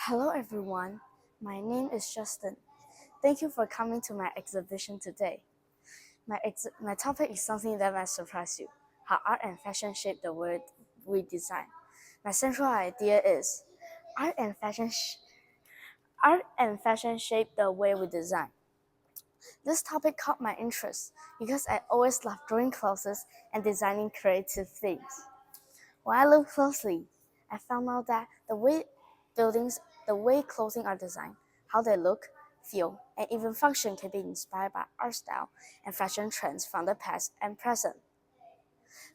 Hello everyone, my name is Justin. Thank you for coming to my exhibition today. My topic is something that might surprise you, how art and fashion shape the world we design. My central idea is art and fashion shape the way we design. This topic caught my interest because I always love drawing clothes and designing creative things. When I looked closely, I found out that the way clothing are designed, how they look, feel, and even function can be inspired by art style and fashion trends from the past and present.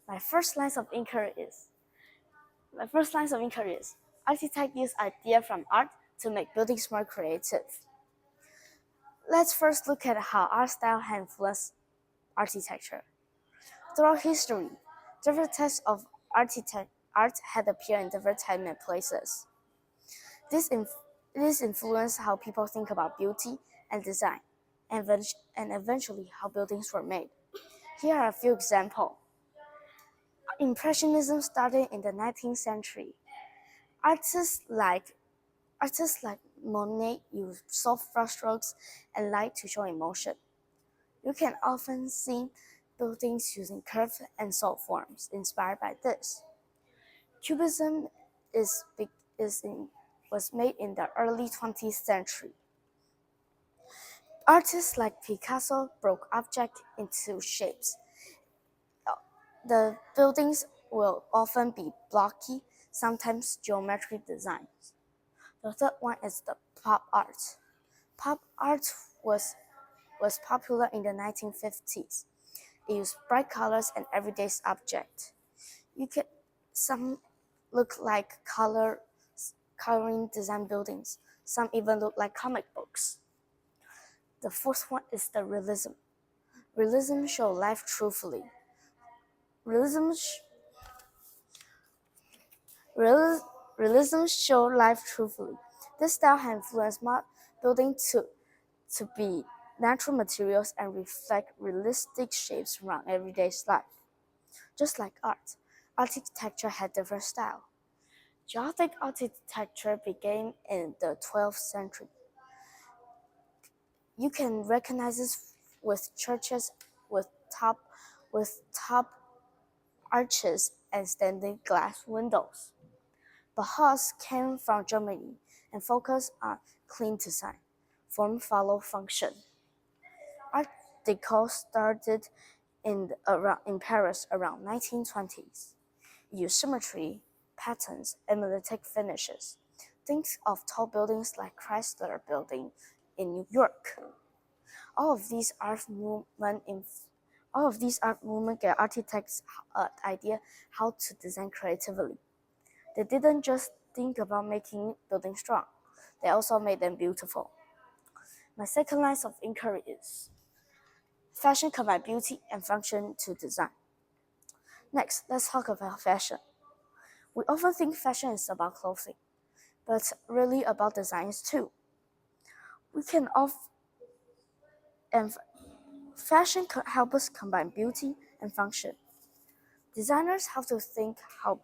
My first line of inquiry is architects use ideas from art to make buildings more creative. Let's first look at how art style has influenced architecture. Throughout history, different types of art had appeared in different times and places. This influenced how people think about beauty and design, and eventually how buildings were made. Here are a few examples. Impressionism started in the 19th century. Artists like Monet used soft brushstrokes and light to show emotion. You can often see buildings using curved and soft forms inspired by this. Cubism was made in the early 20th century. Artists like Picasso broke objects into shapes. The buildings will often be blocky, sometimes geometric designs. The third one is the pop art. Pop art was popular in the 1950s. It used bright colors and everyday objects. Some look like coloring design buildings. Some even look like comic books. The fourth one is the realism. Realism shows life truthfully. Realism shows life truthfully. This style has influenced building to be natural materials and reflect realistic shapes around everyday life. Just like art, architecture had different styles. Gothic architecture began in the 12th century. You can recognize this with churches with top arches and standing glass windows. Bauhaus came from Germany and focused on clean design, form follow function. Art Deco started in Paris around 1920s. It used symmetry, patterns, and metallic finishes. Think of tall buildings like Chrysler Building in New York. All of these art movement gave architects an idea how to design creatively. They didn't just think about making buildings strong, they also made them beautiful. My second line of inquiry is fashion combines beauty and function to design. Next, let's talk about fashion. We often think fashion is about clothing, but it's really about designs too. Fashion helps us combine beauty and function. Designers have to think how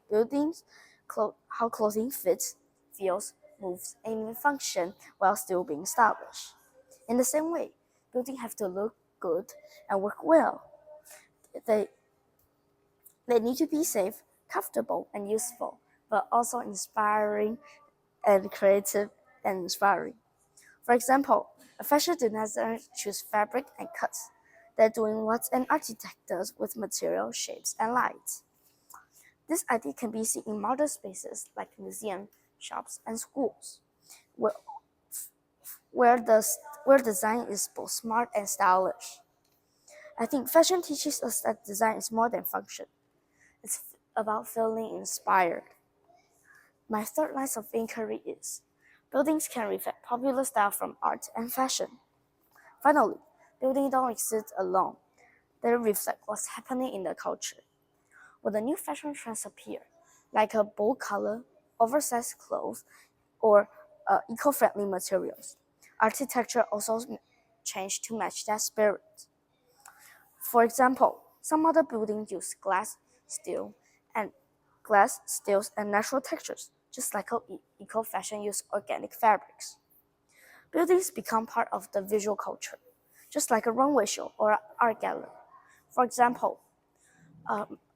clothing fits, feels, moves, and even function while still being stylish. In the same way, buildings have to look good and work well. They need to be safe, comfortable, and useful, but also inspiring and creative and inspiring. For example, a fashion designer chooses fabric and cuts. They're doing what an architect does with material, shapes, and light. This idea can be seen in modern spaces like museums, shops, and schools, where design is both smart and stylish. I think fashion teaches us that design is more than function. It's about feeling inspired. My third line of inquiry is buildings can reflect popular style from art and fashion. Finally, buildings don't exist alone. They reflect what's happening in the culture. When the new fashion trends appear, like a bold color, oversized clothes, or eco-friendly materials, architecture also changed to match that spirit. For example, some other buildings use glass, steels, and natural textures, just like how eco-fashion uses organic fabrics. Buildings become part of the visual culture, just like a runway show or an art gallery. For example,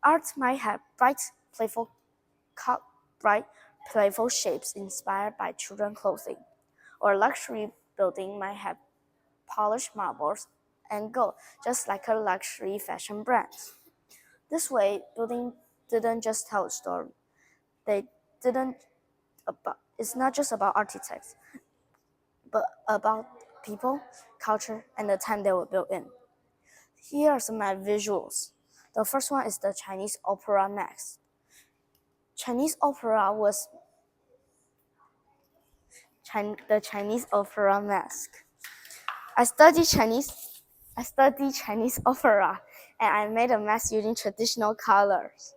art might have bright, playful shapes inspired by children's clothing, or a luxury building might have polished marbles and gold, just like a luxury fashion brand. This way, building didn't just tell a story. It's not just about architects, but about people, culture, and the time they were built in. Here are some of my visuals. The first one is the Chinese opera mask. The Chinese opera mask. I studied Chinese opera, and I made a mask using traditional colors.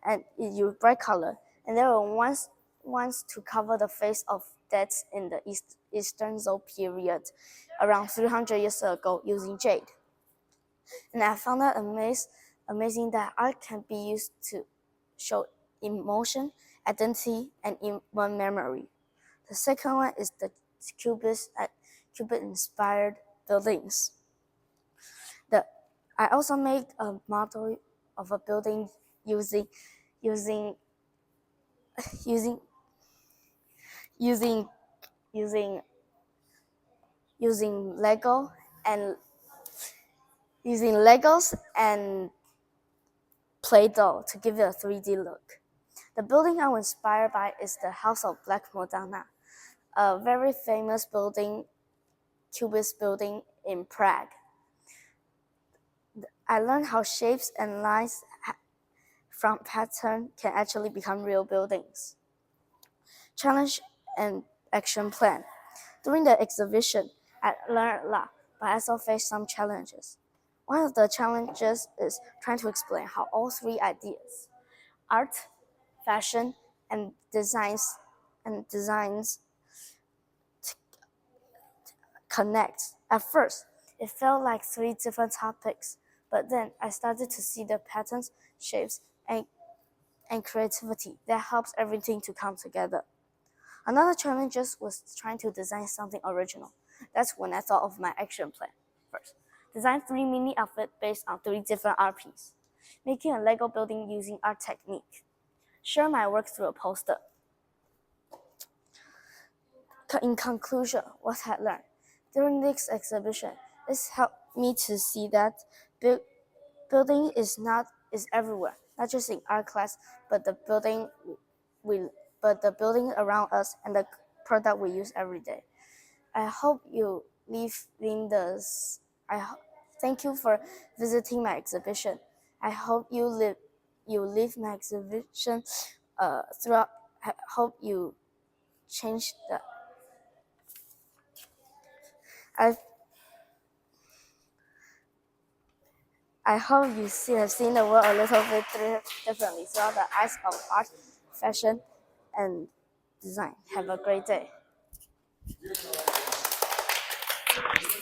And it used bright color. And there were ones to cover the face of deaths in the Eastern Zhou period, around 300 years ago, using jade. And I found that amazing that art can be used to show emotion, identity, and one memory. The second one is the Cubist-inspired buildings. I also made a model of a building using Legos and Play-Doh to give it a 3D look. The building I was inspired by is the House of Black Madonna, a very famous building, Cubist building in Prague. I learned how shapes and lines from pattern can actually become real buildings. Challenge and action plan. During the exhibition, I learned a lot, but I also faced some challenges. One of the challenges is trying to explain how all three ideas, art, fashion, and designs connect. At first, it felt like three different topics, but then I started to see the patterns, shapes, and creativity that helps everything to come together. Another challenge was trying to design something original. That's when I thought of my action plan. First, design 3 mini outfits based on 3 different art pieces. Making a Lego building using art technique. Share my work through a poster. In conclusion, what I learned during this exhibition, this helped me to see that building is everywhere, not just in art class, but the building around us and the product we use every day. I hope you thank you for visiting my exhibition. I hope you leave my exhibition throughout. I hope you change the. I hope you have seen the world a little bit differently through the eyes of art, fashion, and design. Have a great day.